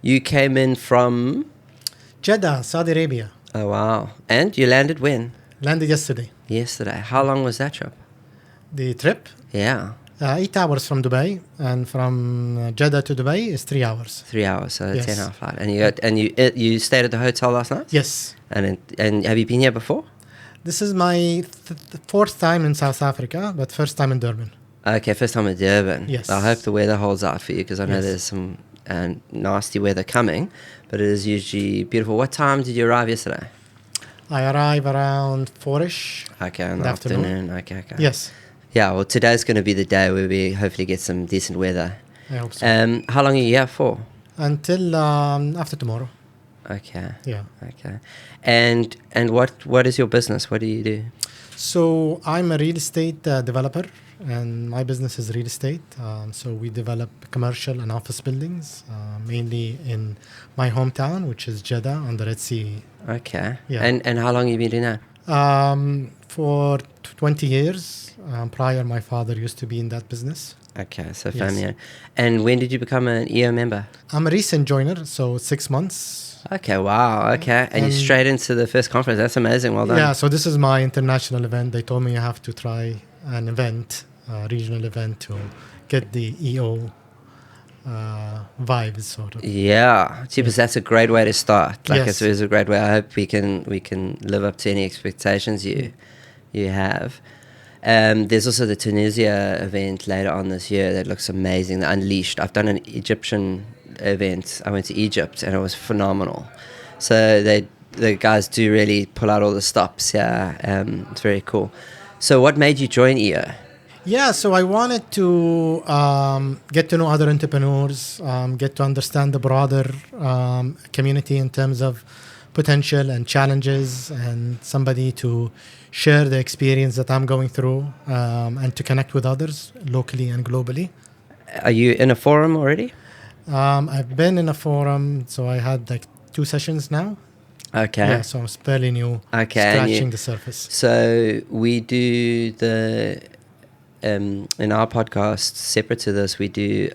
You came in from... Jeddah, Saudi Arabia. Oh, wow. And you landed when? Landed yesterday. Yesterday. How long was that trip? The trip? Yeah. 8 hours from Dubai, and from Jeddah to Dubai is 3 hours. 3 hours, so a Yes. 10-hour flight. And you stayed at the hotel last night? Yes. And have you been here before? This is my fourth time in South Africa, but first time in Durban. Okay, first time in Durban. Yes. I hope the weather holds out for you, because I know Yes. there's some nasty weather coming, but it is usually beautiful. What time did you arrive yesterday? I arrive around 4-ish. Okay, in the Afternoon. afternoon. Okay. Yes, Yeah, well, today's going to be the day where we hopefully get some decent weather. I hope so. How long are you here for? Until after tomorrow. Okay. Yeah. Okay. And what is your business? What do you do? So I'm a real estate developer, and my business is real estate. So we develop commercial and office buildings, mainly in my hometown, which is Jeddah on the Red Sea. Okay. Yeah. And how long have you been doing that? For 20 years. Prior, my father used to be in that business. Okay, so Yes. family owned. And when did you become an EO member? I'm a recent joiner, so 6 months. Okay, wow, okay. And you're straight into the first conference. That's amazing. Well done. Yeah, so this is my international event. They told me I have to try an event, a regional event, to get the EO vibes, sort of. Yeah, Jeepers, that's a great way to start. Like Yes. it's a great way. I hope we can live up to any expectations you have. There's also the Tunisia event later on this year that looks amazing. The Unleashed. I've done an Egyptian event. I went to Egypt and it was phenomenal. So the guys do really pull out all the stops. Yeah, it's very cool. So what made you join EO? Yeah, so I wanted to get to know other entrepreneurs, get to understand the broader community in terms of potential and challenges, and somebody to share the experience that I'm going through, and to connect with others locally and globally. Are you in a forum already? I've been in a forum, so I had like 2 sessions now. Okay. Yeah, so I'm fairly new, Okay. and scratching the surface. So we do in our podcast, separate to this, we do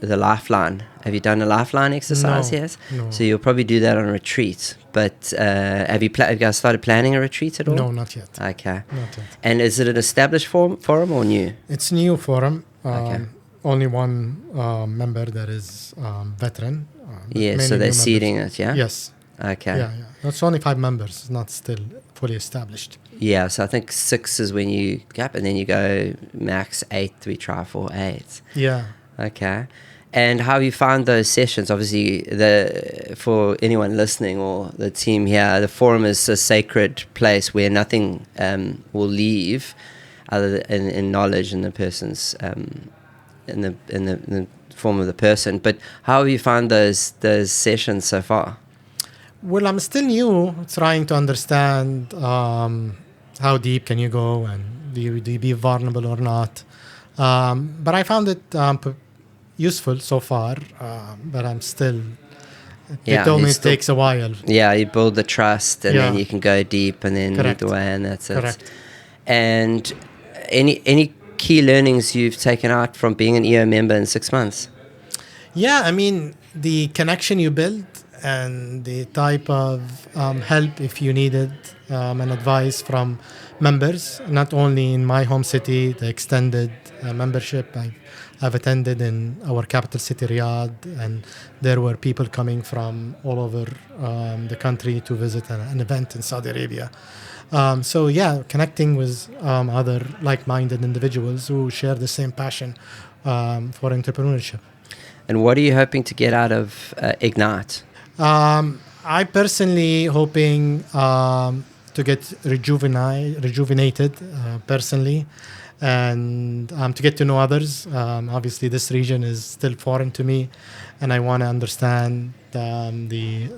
the lifeline. Have you done a lifeline exercise No, yet? no. So you'll probably do that on a retreat. But have you guys started planning a retreat at all? No, not yet. Okay. Not yet. And is it an established forum or new? It's new forum. Okay. Only one member that is veteran. Yeah, many so they're new seeding members. it, yeah? Yes. Okay. Yeah. It's only 5 members. It's not still fully established. Yeah, so I think 6 is when you gap, and then you go max 8, we try for 8. Yeah. Okay. And how you found those sessions? Obviously, for anyone listening or the team here, the forum is a sacred place where nothing will leave other than in knowledge in the person's in the form of the person. But how have you found those sessions so far? Well, I'm still new, trying to understand how deep can you go, and do you be vulnerable or not. But I found it useful so far, but I'm still... They told me it takes a while. Yeah, you build the trust, and then Yeah. you can go deep, and then lead the way, and that's it. Correct. And any key learnings you've taken out from being an EO member in 6 months? Yeah, I mean, the connection you build and the type of help, if you needed, and advice from members, not only in my home city, the extended membership I've attended in our capital city, Riyadh, and there were people coming from all over the country to visit an event in Saudi Arabia. So yeah, connecting with other like-minded individuals who share the same passion for entrepreneurship. And what are you hoping to get out of Ignite? I personally hoping to get rejuvenated personally, and to get to know others. Obviously, this region is still foreign to me, and I want to understand the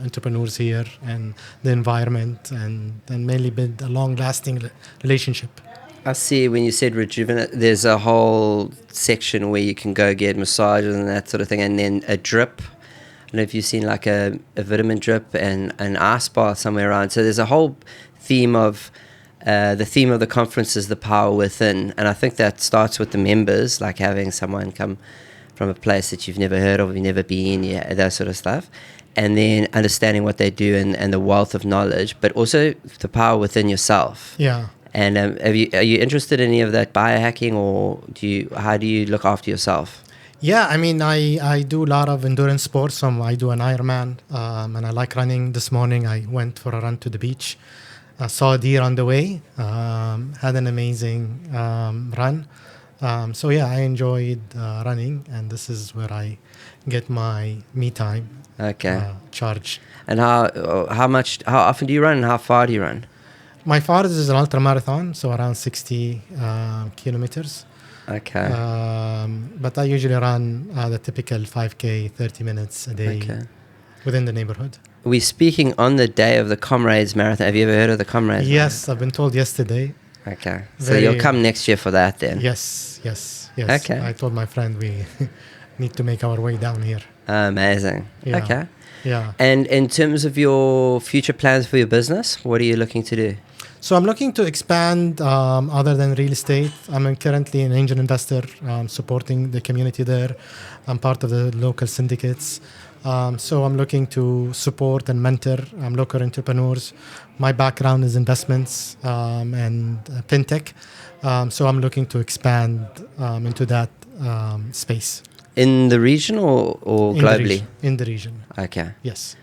entrepreneurs here and the environment, and mainly build a long-lasting relationship. I see when you said rejuvenate, there's a whole section where you can go get massages and that sort of thing, and then a drip. I don't know if you've seen like a vitamin drip and an ice bath somewhere around. So there's a whole theme of the conference is the power within, and I think that starts with the members, like having someone come from a place that you've never heard of, you've never been, yeah, that sort of stuff. And then understanding what they do and the wealth of knowledge, but also the power within yourself. Yeah. And are you interested in any of that biohacking, or how do you look after yourself? Yeah, I mean, I do a lot of endurance sports. I do an Ironman, and I like running. This morning, I went for a run to the beach. I saw a deer on the way. Had an amazing run. So yeah, I enjoyed running, and this is where I get my me time. Okay. Charge. And how often do you run, and how far do you run? My farthest is an ultra marathon, so around 60 kilometers. Okay. But I usually run the typical 5K, 30 minutes a day within the neighborhood. We're speaking on the day of the Comrades marathon. Have you ever heard of the Comrades? Yes, I've been told yesterday. Okay. So you'll come next year for that then? Yes. Okay. I told my friend we need to make our way down here. Amazing. Yeah. Okay. Yeah. And in terms of your future plans for your business, what are you looking to do? So I'm looking to expand other than real estate. I'm currently an angel investor supporting the community there. I'm part of the local syndicates. So I'm looking to support and mentor local entrepreneurs. My background is investments and fintech. So I'm looking to expand into that space. In the region or globally? In the region. Okay. Yes.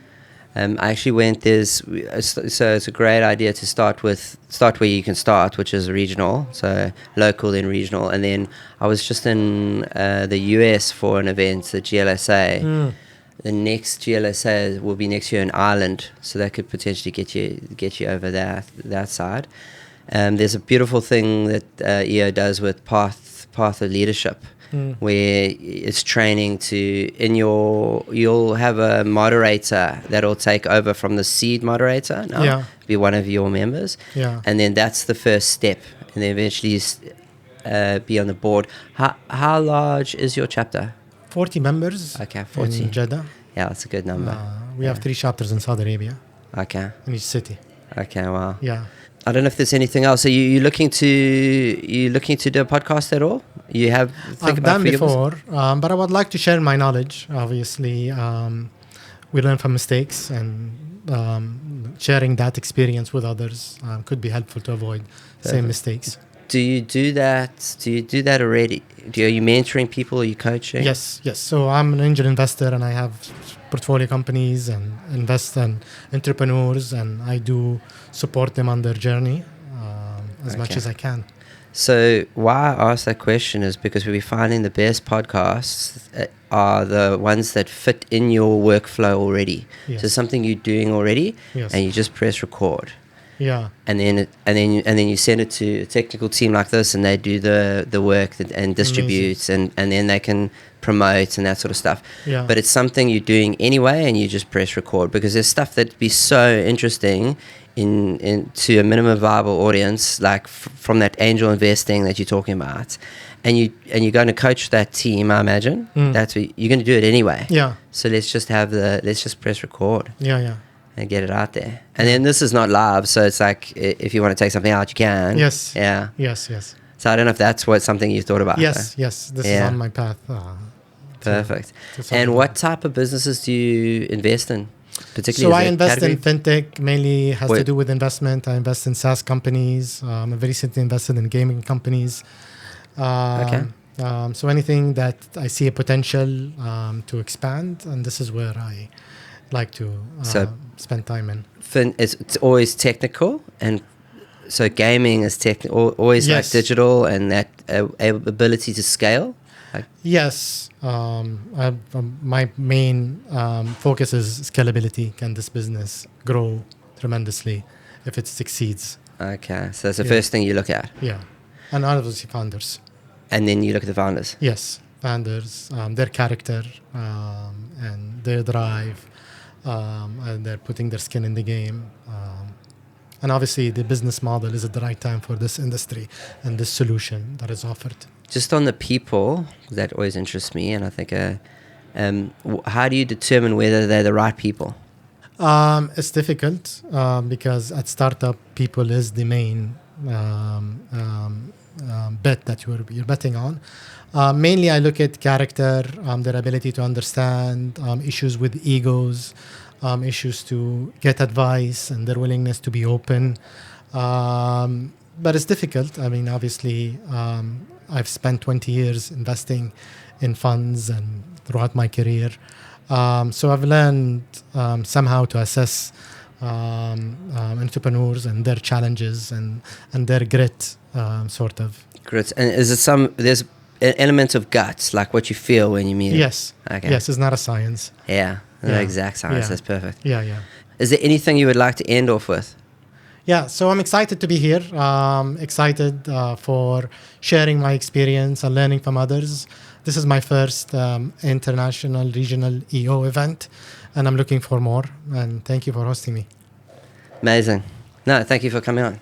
I actually went, so it's a great idea to start where you can start, which is regional, so local then regional. And then I was just in the US for an event, the GLSA. The next GLSA will be next year in Ireland, so that could potentially get you over that side. There's a beautiful thing that EO does with path of leadership, where it's training you'll have a moderator that'll take over from the seed moderator, be one of your members, and then that's the first step, and then eventually be on the board. How large is your chapter? 40 members. Okay, 40. In Jeddah. Yeah, that's a good number. We have 3 chapters in Saudi Arabia. Okay. In each city. Okay, wow. Yeah. I don't know if there's anything else. Are you looking to do a podcast at all? I've done before, but I would like to share my knowledge. Obviously, we learn from mistakes, and sharing that experience with others could be helpful to avoid same mistakes. Do you do that? Already? Are you mentoring people? Are you coaching? Yes. So I'm an angel investor, and I have portfolio companies and invest in entrepreneurs, and I do support them on their journey as much as I can. So why I ask that question is because we're finding the best podcasts are the ones that fit in your workflow already. Yes. So something you're doing already, Yes. and you just press record. Yeah. And then you send it to a technical team like this, and they do the work and distribute, and then they can promote and that sort of stuff. Yeah. But it's something you're doing anyway, and you just press record, because there's stuff that'd be so interesting in to a minimum viable audience, like from that angel investing that you're talking about, and you're going to coach that team. I imagine that's what you're going to do it anyway. Yeah. So let's just press record. Yeah. And get it out there. And then this is not live, so it's like if you want to take something out, you can. Yes. Yeah. Yes. So I don't know if that's something you thought about. Yes. This is on my path. Perfect. And what type of businesses do you invest in? Particularly, so I invest in fintech, mainly has to do with investment. I invest in SaaS companies. I've recently invested in gaming companies. So anything that I see a potential to expand, and this is where I like to spend time in. It's always technical, and so gaming is always like digital, and that ability to scale. Yes. My main focus is scalability. Can this business grow tremendously if it succeeds? Okay, so that's the first thing you look at. Yeah, and obviously founders. And then you look at the founders. Yes, founders, their character and their drive, and they're putting their skin in the game. And obviously the business model is at the right time for this industry and this solution that is offered. Just on the people, that always interests me, and I think, how do you determine whether they're the right people? It's difficult because at startup, people is the main bet that you're betting on. Mainly, I look at character, their ability to understand issues with egos, issues to get advice, and their willingness to be open. But it's difficult. I mean, obviously, I've spent 20 years investing in funds and throughout my career. So I've learned somehow to assess entrepreneurs and their challenges and their grit, sort of. Grit. And is it there's an element of guts, like what you feel when you meet it? Yes. Okay. Yes, it's not a science. Yeah, not exact science. Yeah. That's perfect. Yeah. Is there anything you would like to end off with? Yeah, so I'm excited to be here. Excited for sharing my experience and learning from others. This is my first international regional EO event, and I'm looking for more. And thank you for hosting me. Amazing. No, thank you for coming on.